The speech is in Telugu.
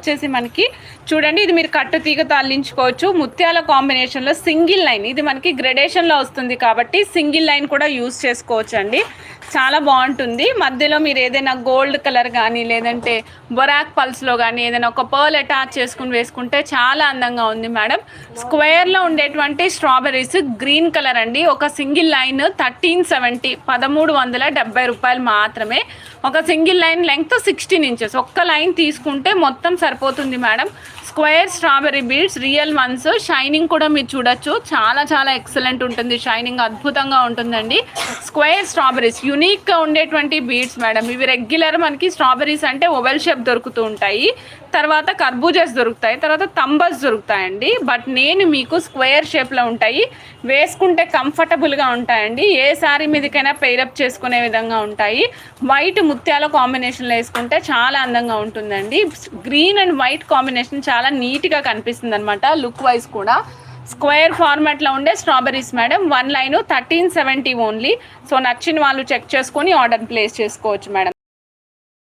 వచ్చేసి మనకి చూడండి, ఇది మీరు కట్టు తీగతో అల్లించుకోవచ్చు. ముత్యాల కాంబినేషన్లో సింగిల్ లైన్, ఇది మనకి గ్రెడేషన్లో వస్తుంది కాబట్టి సింగిల్ లైన్ కూడా యూస్ చేసుకోవచ్చు అండి. చాలా బాగుంటుంది. మధ్యలో మీరు ఏదైనా గోల్డ్ కలర్ కానీ లేదంటే బొరాక్ పల్స్లో కానీ ఏదైనా ఒక పర్ల్ అటాచ్ చేసుకుని వేసుకుంటే చాలా అందంగా ఉంది మేడం. స్క్వేర్లో ఉండేటువంటి స్ట్రాబెర్రీస్ గ్రీన్ కలర్ అండి. ఒక సింగిల్ లైన్ 1370 1370 రూపాయలు మాత్రమే. ఒక సింగిల్ లైన్ లెంగ్త్ 16 ఇంచెస్. ఒక్క లైన్ తీసుకుంటే మొత్తం సరిపోతుంది madam. Square strawberry beads real once. Shining కూడా మీరు చూడొచ్చు, చాలా చాలా ఎక్సలెంట్ ఉంటుంది. షైనింగ్ అద్భుతంగా ఉంటుందండి. స్క్వేర్ స్ట్రాబెర్రీస్ యూనిక్గా ఉండేటువంటి బీడ్స్ మేడం. ఇవి రెగ్యులర్ మనకి స్ట్రాబెర్రీస్ అంటే ఓవెల్ షేప్ దొరుకుతూ ఉంటాయి, తర్వాత కర్బూజాస్ దొరుకుతాయి, తర్వాత తంబస్ దొరుకుతాయండి. బట్ నేను మీకు స్క్వేర్ షేప్లో ఉంటాయి, వేసుకుంటే కంఫర్టబుల్గా ఉంటాయండి. ఏ శారీ మీదకైనా పెయిరప్ చేసుకునే విధంగా ఉంటాయి. వైట్ ముత్యాల కాంబినేషన్లో వేసుకుంటే చాలా అందంగా ఉంటుందండి. గ్రీన్ అండ్ వైట్ కాంబినేషన్ చాలా నీట్గా కనిపిస్తుంది అనమాట, లుక్ వైజ్ కూడా. స్క్వేర్ ఫార్మాట్లో ఉండే strawberries madam. One line 1370 only. So నచ్చిన వాళ్ళు చెక్ చేసుకొని ఆర్డర్ ప్లేస్ చేసుకోవచ్చు మేడం.